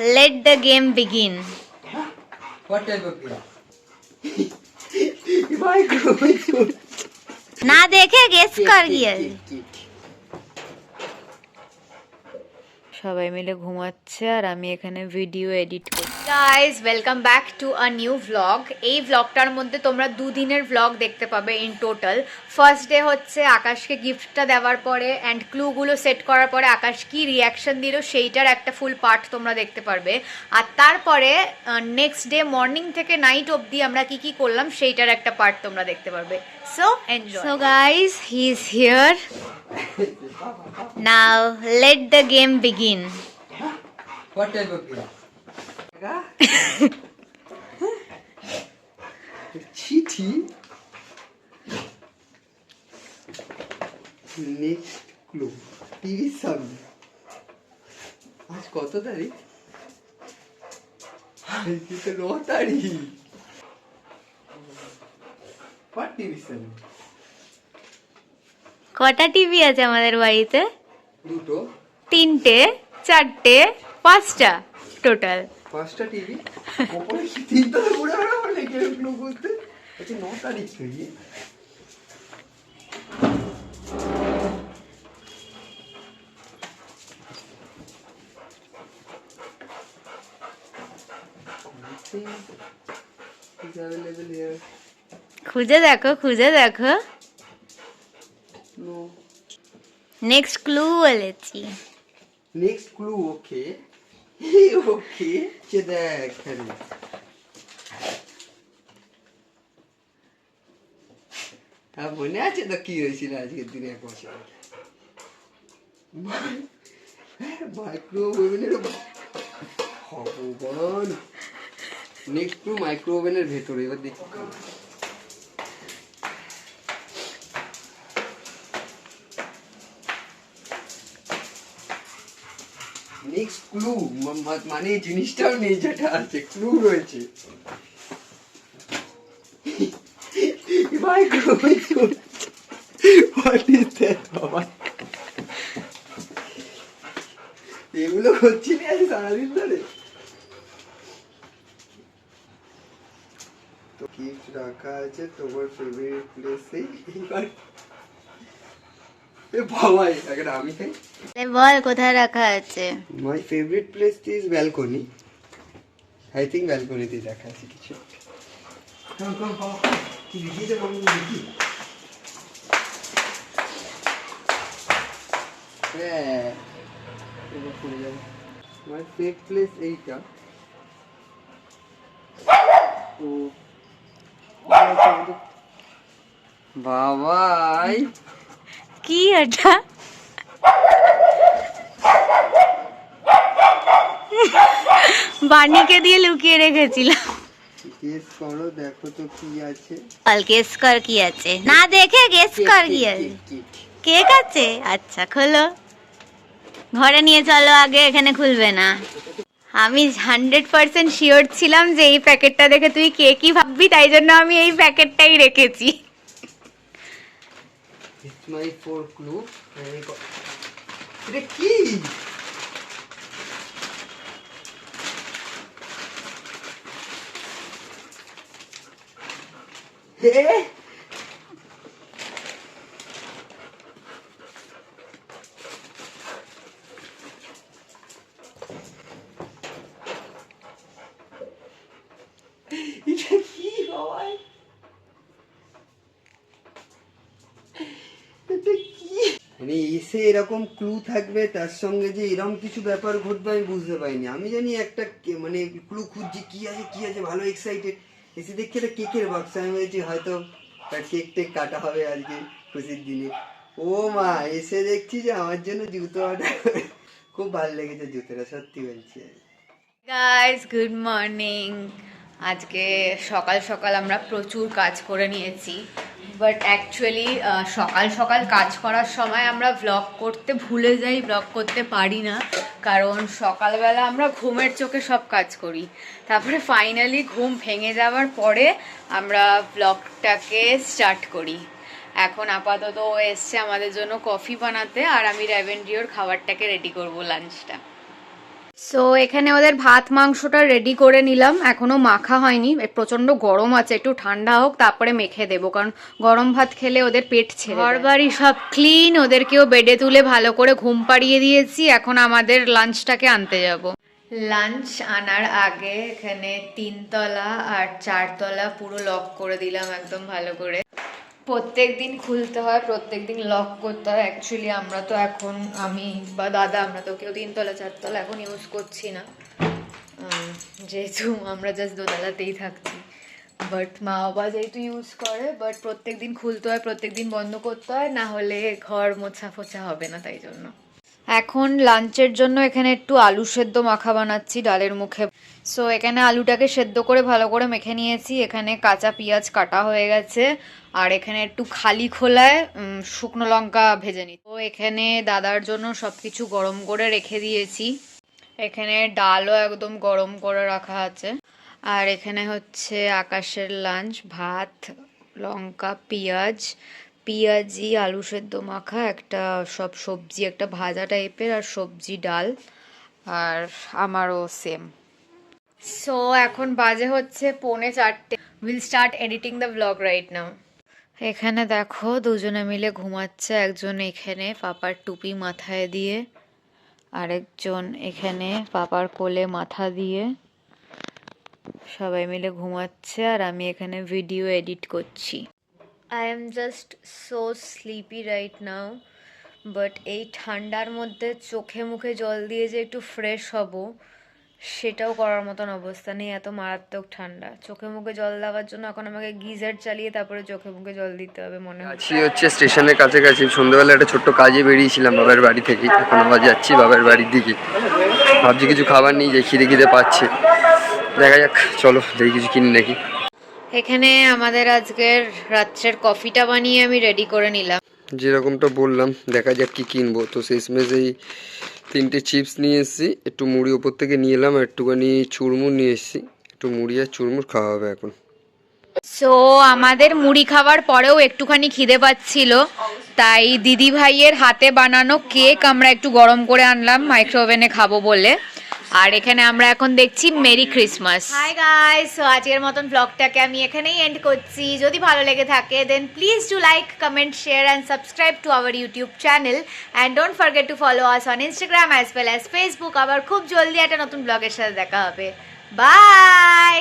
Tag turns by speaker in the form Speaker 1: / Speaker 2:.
Speaker 1: let the game begin.
Speaker 2: What type of game? Micro.
Speaker 1: না দেখে guess কর গিয়ে সবাই মিলে ঘুমাচ্ছে আর আমি এখানে ভিডিও এডিট করছি। Guys welcome back to a new vlog. এই ভ্লগটার মধ্যে তোমরা দুদিনের ভ্লগ দেখতে পাবে ইন টোটাল। ফার্স্ট ডে হচ্ছে আকাশকে গিফটটা দেওয়ার পরে অ্যান্ড ক্লুগুলো সেট করার পরে আকাশ কি রিয়াকশন দিল সেইটার একটা ফুল পার্ট তোমরা দেখতে পারবে। আর তারপরে নেক্সট ডে মর্নিং থেকে নাইট অবধি আমরা কি কি করলাম সেইটার একটা পার্ট তোমরা দেখতে পারবে। So enjoy. So guys he is here. Now let the game begin.
Speaker 2: What type of game? চিঠি নেক্সট ক্লু 30 সামনে। আজ কত তারিখ? আজকে তো 9 তারিখ। What 30 সামনে?
Speaker 1: কটা টিভি আছে আমাদের বাড়িতে?
Speaker 2: দুটো,
Speaker 1: তিনটে, চারটে, পাঁচটা টোটাল।
Speaker 2: 5টা টিভি। ওপরে 3টা তো পুরো বলে গেম ক্লু করতে। আচ্ছা 9 তারিখ তুই।
Speaker 1: খুঁজে দেখো খুঁজে দেখো।
Speaker 2: No.
Speaker 1: নেক্সট ক্লু বলেছি।
Speaker 2: নেক্সট ক্লু ওকে ওকে যে দেখ হ্যাঁ মনে আছে তো কি হয়েছিল আজকের দিনে 1 বছর মাইক্রোওভেনের ভগবান। নেক্সট ক্লু মাইক্রোওভেনের ভেতরে। এবার দেখি নেক্সট ক্লু মানে জিনিসটাও নেই যেটা আছে, ক্লু রয়েছে। এগুলো হচ্ছে না সারাদিন ধরে। তো গিফট রাখা আছে তোমার ফেভারিট প্লেসে। বাবাই এখন আমি খাই।
Speaker 1: বল কোথায় রাখা আছে?
Speaker 2: My favorite place is balcony. I think balcony তে রাখা আছে কিছু। কি লিখেছে বলুন দেখি। হ্যাঁ এটা পড়ে যাবে। My favorite place এইটা। ও বাবাই
Speaker 1: কি এটা? বানিকে দিয়ে লুকিয়ে রেখেছিলাম।
Speaker 2: গেস করো দেখো তো কি আছে।
Speaker 1: বল গেস কর কি আছে। না দেখে গেস কর কি আছে। কেক আছে? আচ্ছা খোলো, ঘরে নিয়ে চলো আগে, এখানে খুলবে না। আমি 100% শিওর ছিলাম যে এই প্যাকেটটা দেখে তুই কেকই ভাববি, তাই জন্য আমি এই প্যাকেটটাই রেখেছি।
Speaker 2: It's my 4 clue. এটা কি? হে এটা কি বাবা? মানে এসে এরকম ক্লু থাকবে তার সঙ্গে যে এরকম কিছু ব্যাপার ঘটবে আমি বুঝতে পারিনি। আমি জানি একটা মানে ক্লু খুঁজছি কি আছে ভালো এক্সাইটেড। এসে দেখছি একটা কেকের বাক্স। আমি বলছি হয়তো কেক টেক কাটা হবে আজকে খুশির দিনে। ও মা এসে দেখছি যে আমার জন্য জুতো অর্ডার। খুব ভালো লেগেছে জুতোটা, সত্যি বলছি।
Speaker 1: Guys good morning. আজকে সকাল সকাল আমরা প্রচুর কাজ করে নিয়েছি, বাট অ্যাকচুয়ালি সকাল সকাল কাজ করার সময় আমরা ব্লগ করতে ভুলে যাই, ব্লগ করতে পারি না, কারণ সকালবেলা আমরা ঘুমের চোখে সব কাজ করি। তারপরে ফাইনালি ঘুম ভেঙে যাওয়ার পরে আমরা ব্লগটাকে স্টার্ট করি। এখন আপাতত ও এসছে আমাদের জন্য কফি বানাতে, আর আমি রেভেন্ড্রিওর খাবারটাকে রেডি করব, লাঞ্চটা। সো এখানে ওদের ভাত মাংসটা রেডি করে নিলাম, এখনো মাখা হয়নি, প্রচন্ড গরম আছে, একটু ঠান্ডা হোক তারপরে মেখে দেবো, কারণ গরম ভাত খেলে ওদের পেট ছেড়ে দেয়। ঘর বাড়ি সব ক্লিন, ওদেরকেও বেডে তুলে ভালো করে ঘুম পাড়িয়ে দিয়েছি, এখন আমাদের লাঞ্চটাকে আনতে যাব। লাঞ্চ আনার আগে এখানে 3 তলা আর 4 তলা পুরো লক করে দিলাম একদম ভালো করে। প্রত্যেক দিন খুলতে হয়, প্রত্যেক দিন লক করতে হয়। অ্যাকচুয়ালি আমরা তো এখন, আমি বা দাদা, আমরা তো কেউ 3 তলা 4 তলা এখন ইউজ করছি না, যেহেতু আমরা জাস্ট দোতলাতেই থাকছি। বাট মা বাবা যেহেতু ইউজ করে, বাট প্রত্যেক দিন খুলতে হয়, প্রত্যেক দিন বন্ধ করতে হয়, না হলে ঘর মোছা ফোছা হবে না, তাই জন্য। এখন লাঞ্চের জন্য এখানে একটু আলু সেদ্ধ মাখা বানাচ্ছি ডালের মুখে। সো এখানে আলুটাকে সেদ্ধ করে ভালো করে মেখে নিয়েছি, এখানে কাঁচা পেঁয়াজ কাটা হয়ে গেছে, আর এখানে একটু খালি খোলায় শুকনো লঙ্কা ভেজে নিই। তো এখানে দাদার জন্য সব কিছু গরম করে রেখে দিয়েছি, এখানে ডালও একদম গরম করে রাখা আছে, আর এখানে হচ্ছে আকাশের লাঞ্চ, ভাত, লঙ্কা, পেঁয়াজি, আলু সেদ্ধ মাখা, একটা সব সবজি, একটা ভাজা টাইপের, আর সবজি, ডাল, আর আমারও সেম। সো এখন বাজে হচ্ছে 3:45, will start editing the blog right now. এখানে দেখো দুজনে মিলে ঘুমাচ্ছে, একজন এখানে পাপার টুপি মাথায় দিয়ে, আরেকজন এখানে পাপার কোলে মাথা দিয়ে, সবাই মিলে ঘুমাচ্ছে, আর আমি এখানে ভিডিও এডিট করছি। I am just so sleepy right now, but এই ঠান্ডার মধ্যে চোখে মুখে জল দিয়ে যে একটু ফ্রেশ হব, সেটাও করার মতন অবস্থা নেই, এত মারাত্মক ঠান্ডা। চোখে মুখে জল দেওয়ার জন্য এখন আমাকে গিজার চালিয়ে তারপরে চোখে মুখে জল দিতে হবে মনে
Speaker 2: আছি হচ্ছে স্টেশনের কাছাকাছি। সন্ধ্যাবেলা একটা ছোট্ট কাজে বেরিয়েছিলাম বাবার বাড়ি থেকে, এখন আবার যাচ্ছি বাবার বাড়ির দিকে। ভাবছি কিছু খাবার নিয়ে যাই, খিদে পাচ্ছে, দেখা যাক, চলো দেখি কিছু কিনি নাকি।
Speaker 1: এখানে আমাদের আজকের রাত্রের কফিটা বানিয়ে আমি রেডি করে নিলাম,
Speaker 2: যেরকমটা বললাম, দেখা যাক কি কিনবো। তো শেষমেশ এই 3টে চিপস নিয়ে এসেছি, একটু মুড়ি ওপর থেকে নিয়ে এলাম, আর একটুখানি চুরমুর নিয়ে এসেছি, একটু মুড়ি আর চুরমুর খাওয়া হবে এখন।
Speaker 1: সো আমাদের মুড়ি খাওয়ার পরেও একটুখানি খিদে পাচ্ছিল, তাই দিদি ভাইয়ের হাতে বানানো কেক আমরা একটু গরম করে আনলাম মাইক্রোওভেনে খাবো বলে। আর এখানে আমরা এখন দেখছি merry Christmas. Hi guys, so আজকের মতন ব্লগটাকে আমি এখানেই এন্ড করছি। যদি ভালো লেগে থাকে then please do like, comment, share and subscribe to our YouTube channel, and don't forget to follow us on Instagram as well as Facebook. আবার খুব জলদি একটা নতুন ব্লগের সাথে দেখা হবে। বাই।